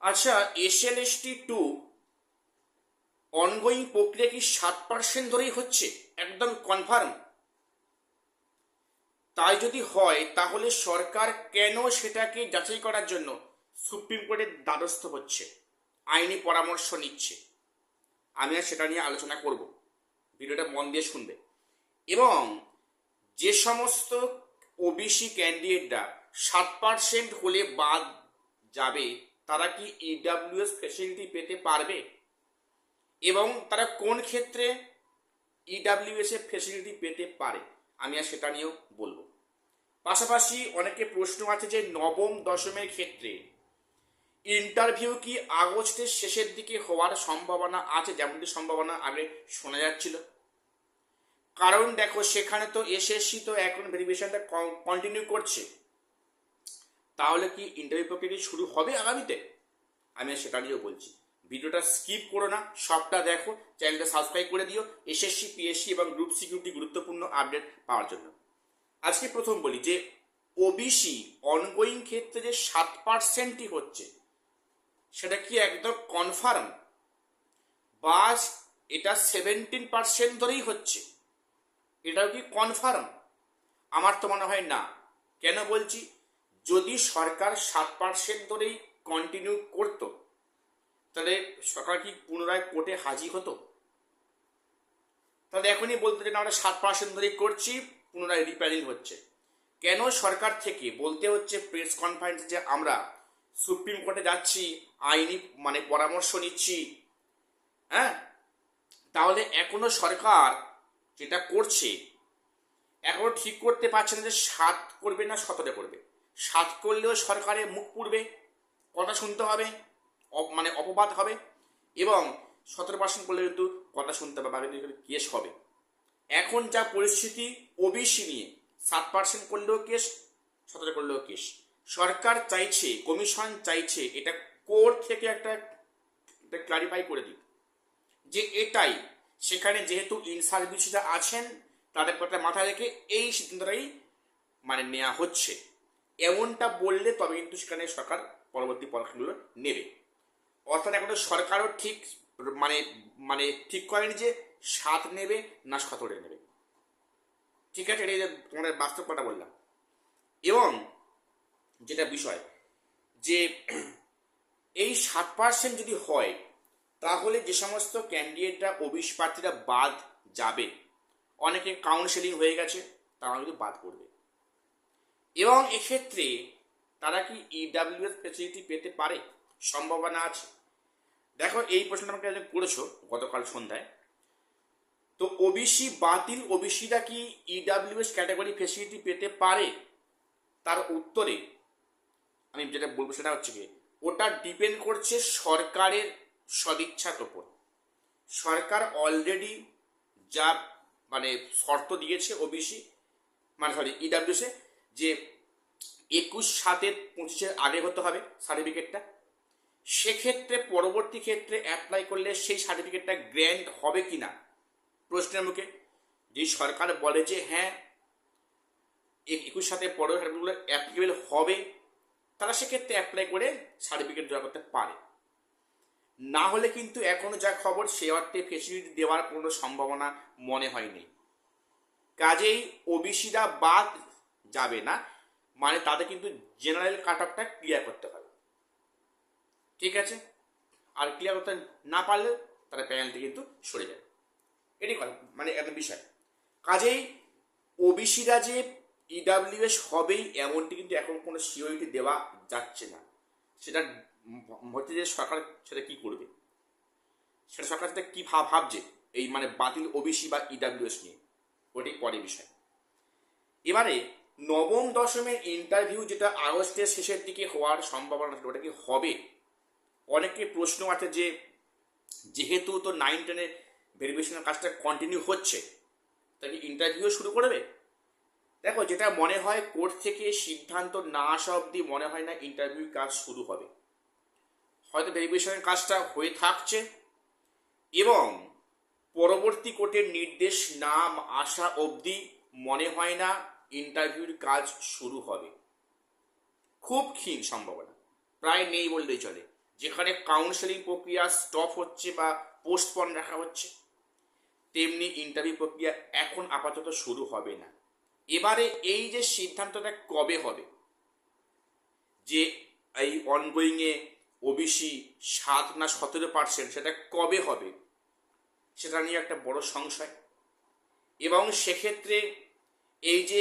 আচ্ছা, SLST2 ongoing প্রক্রিয়া কি 7% ধরেই হচ্ছে? একদম কনফার্ম? তাই যদি হয় তাহলে সরকার কেন সেটাকে যাচাই করার জন্য সুপ্রিম কোর্টের দ্বারস্থ হচ্ছে, আইনি পরামর্শ নিচ্ছে? আমি আর সেটা নিয়ে আলোচনা করব, ভিডিওটা মন দিয়ে শুনবে। এবং যে সমস্ত ওবিসি ক্যান্ডিডেটরা 7% হলে বাদ যাবে, তারা কি ইডাব্লিউএস ফেসিলিটি পেতে পারবে এবং তারা কোন ক্ষেত্রে ইডাব্লিউএস এর ফেসিলিটি পেতে পারে, আমি আর সেটা নিয়েও বলবো। পাশাপাশি অনেকে প্রশ্ন আছে যে নবম দশমের ক্ষেত্রে ইন্টারভিউ কি আগস্টের শেষের দিকে হওয়ার সম্ভাবনা আছে, যেমনটি সম্ভাবনা আগে শোনা যাচ্ছিল। কারণ দেখো, সেখানে তো এসএসসি তো এখন ভেরিফিকেশনটা কন্টিনিউ করছে, তাহলে কি ইন্টারভিউ প্রক্রিয়া শুরু হবে আগামীতে? আমি সেটা নিয়েও বলছি। ভিডিওটা স্কিপ করো না, সবটা দেখো, চ্যানেলটা সাবস্ক্রাইব করে দিও এসএসসি, পিএসসি এবং গ্রুপ সিকিউরিটি গুরুত্বপূর্ণ আপডেট পাওয়ার জন্য। আজকে প্রথম বলি যে ওবিসি অনগোয়িং ক্ষেত্রে যে 7%ই হচ্ছে, সেটা কি একদম কনফার্ম, বা এটা 17% ধরেই হচ্ছে, এটাও কি কনফার্ম? আমার তো মনে হয় না। কেন বলছি? যদি সরকার 7% ধরেই কন্টিনিউ করতো, তাহলে সরকার কি পুনরায় কোর্টে হাজির হতো? তাহলে এখনই বলতে যে না, আমরা 7% ধরেই করছি, পুনরায় রিপেয়ারিং হচ্ছে। কেন সরকার থেকে বলতে হচ্ছে প্রেস কনফারেন্সে যে আমরা সুপ্রিম কোর্টে যাচ্ছি, আইনি পরামর্শ নিচ্ছি? হ্যাঁ, তাহলে এখনো সরকার যেটা করছে, এখনো ঠিক করতে পারছে না যে 7 করবে না 17 করবে। 7 করলেও সরকারের মুখ পুড়বে, কথা শুনতে হবে, অপবাদ হবে, এবং 17% করলে কিন্তু কথা শুনতে হবে, কেস হবে। এখন যা পরিস্থিতি ওবিসি নিয়ে, 7% করলেও কেস, 17 করলেও কেস। সরকার চাইছে, কমিশন চাইছে এটা কোর্ট থেকে একটা ক্লারিফাই করে দিক যে এটাই, সেখানে যেহেতু ইন সার্ভিসরা আছেন, তাদের কথা মাথায় রেখে এই সিদ্ধান্তটাই নেওয়া হচ্ছে, এমনটা বললে তবে কিন্তু সেখানে সরকার পরবর্তী পদক্ষেপগুলো নেবে। অর্থাৎ এখন সরকারও ঠিক মানে মানে ঠিক করেনি যে 7 নেবে না 17 নেবে। ঠিক আছে, এটাই তোমাদের বাস্তব কথা বললাম। এবং যেটা বিষয় যে এই 7% যদি হয়, তাহলে যে সমস্ত ক্যান্ডিডেটরা ওবিসি প্রার্থীরা বাদ যাবে, অনেকে কাউন্সেলিং হয়ে গেছে, তারা কিন্তু বাদ করবে। এবং এক্ষেত্রে তারা কি ইডাব্লিউএস ফেসিলিটি পেতে পারে? সম্ভাবনা আছে। দেখো, এই প্রশ্নটা আমাকে একজন করেছো গতকাল সন্ধ্যায়। তো ওবিসি বাতিল ওবিসিরা কি ইডাব্লিউএস ক্যাটাগরি ফেসিলিটি পেতে পারে? তার উত্তরে আমি যেটা বলবো সেটা হচ্ছে কি, ওটা ডিপেন্ড করছে সরকারের সদিচ্ছার ওপর। সরকার অলরেডি যা শর্ত দিয়েছে ওবিসি ইডাব্লিউএস এ, যে 21/7/25 আগে হতে হবে সার্টিফিকেটটা। সেক্ষেত্রে পরবর্তী ক্ষেত্রে অ্যাপ্লাই করলে সেই সার্টিফিকেটটা গ্র্যান্ট হবে কি না প্রশ্নের মুখে। যে সরকার বলে যে হ্যাঁ 21/7 পরেও সার্টিফিকেটগুলো অ্যাপ্লিকেবল হবে, তারা সেক্ষেত্রে অ্যাপ্লাই করে সার্টিফিকেট জমা করতে পারে। না হলে কিন্তু এখনো যা খবর, সে অর্থে ফেসিলিটি দেওয়ার কোনো সম্ভাবনা মনে হয়নি। কাজেই ওবিসিরা বাদ যাবে না, তাদের কিন্তু জেনারেল কাট অফটা ক্লিয়ার করতে হবে। ঠিক আছে, আর ক্লিয়ার করতে না পারলে তারা প্যানেল থেকে কিন্তু সরে যাবে। এটি একটা বিষয়। কাজেই ওবিসিরা যে ইডাব্লিউএস হবেই এমনটি কিন্তু এখন কোনো সিওরিটি দেওয়া যাচ্ছে না। সেটা হচ্ছে যে সরকার সেটা কি করবে, সেটা সরকার সেটা কি ভাবছে এই বাতিল ওবিসি বা ইডাব্লিউএস নিয়ে, ওটি পরে বিষয়। এবারে নবম দশমের ইন্টারভিউ যেটা আগস্টের শেষের দিকে হওয়ার সম্ভাবনা, ওটা কি হবে? অনেকের প্রশ্ন আছে যে যেহেতু তো 9-10 ভেরিফিকেশনের কাজটা কন্টিনিউ হচ্ছে, তাকে ইন্টারভিউ শুরু করবে। দেখো, যেটা মনে হয় কোর্ট থেকে সিদ্ধান্ত না আসা অবধি মনে হয় না ইন্টারভিউ কাজ শুরু হবে। হয়তো ভেরিফিকেশনের কাজটা হয়ে থাকছে এবং পরবর্তী কোর্টের নির্দেশ না আসা অবধি মনে হয় না ইন্টারভিউর কাজ শুরু হবে। খুব ক্ষীণ সম্ভাবনা, প্রায় নেই বললেই চলে। যেখানে কাউন্সেলিং প্রক্রিয়া স্টপ হচ্ছে বা পোস্টপন রাখা হচ্ছে, তেমনি ইন্টারভিউ প্রক্রিয়া এখন আপাতত শুরু হবে না। এবারে এই যে সিদ্ধান্তটা কবে হবে, যে এই অনগোয়িংয়ে ওবিসি 7 না 17%, সেটা কবে হবে সেটা নিয়ে একটা বড় সংশয়। এবং সেক্ষেত্রে এই যে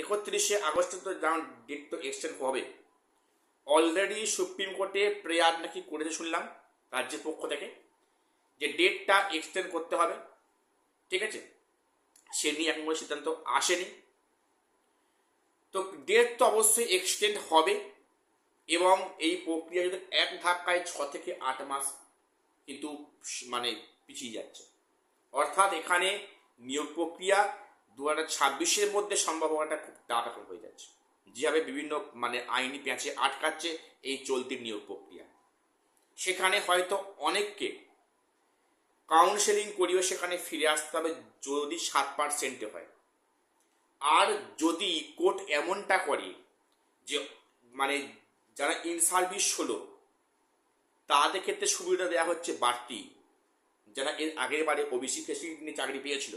31শে আগস্ট তো যেমন ডেট তো এক্সটেন্ড হবে, অলরেডি সুপ্রিম কোর্টে প্রেয়ার নাকি করেছে শুনলাম রাজ্যের পক্ষ থেকে, যে ডেটটা এক্সটেন্ড করতে হবে। ঠিক আছে, সে নিয়ে এখন কোনো সিদ্ধান্ত আসেনি। তো ডেট তো অবশ্যই এক্সটেন্ড হবে, এবং এই প্রক্রিয়া যদি এক ধাক্কায় 6 থেকে 8 মাস কিন্তু মানে পিছিয়ে যাচ্ছে। অর্থাৎ এখানে নিয়োগ প্রক্রিয়া 2026-এর মধ্যে সম্ভব হওয়াটা খুব টাফ এখন হয়ে যাচ্ছে, যেভাবে বিভিন্ন মানে আইনি প্যাঁচে আটকাচ্ছে এই চলতি নিয়োগ প্রক্রিয়া। সেখানে হয়তো অনেককে কাউন্সেলিং করিও সেখানে ফিরে আসতে হবে যদি 7%-এ হয়। আর যদি কোর্ট এমনটা করে যে মানে যারা ইন সার্ভিস হলো তাদের ক্ষেত্রে সুবিধা দেওয়া হচ্ছে বাড়তি, যারা এর আগের বারে ওবিসি ফেসিলিটি নিয়ে চাকরি পেয়েছিল,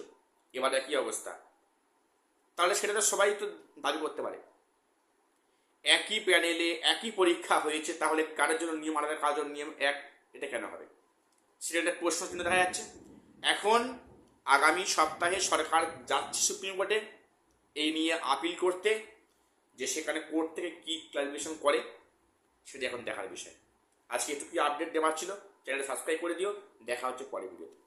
এবারে কি অবস্থা, তাহলে সেটা তো সবাই তো দাবি করতে পারে। একই প্যানেলে একই পরীক্ষা হয়েছে, তাহলে কারোর জন্য নিয়ম আলাদা, কারোর জন্য নিয়ম এক, এটা কেন হবে? সেটা একটা প্রশ্ন চিহ্ন দেখা যাচ্ছে। এখন আগামী সপ্তাহে সরকার যাচ্ছে সুপ্রিম কোর্টে এই নিয়ে আপিল করতে, যে সেখানে কোর্ট থেকে কি ক্লারিফিকেশন করে সেটা এখন দেখার বিষয়। আজকে এটুকুই আপডেট দেওয়ার ছিল। চ্যানেলটা সাবস্ক্রাইব করে দিও। দেখা হচ্ছে পরের ভিডিওতে।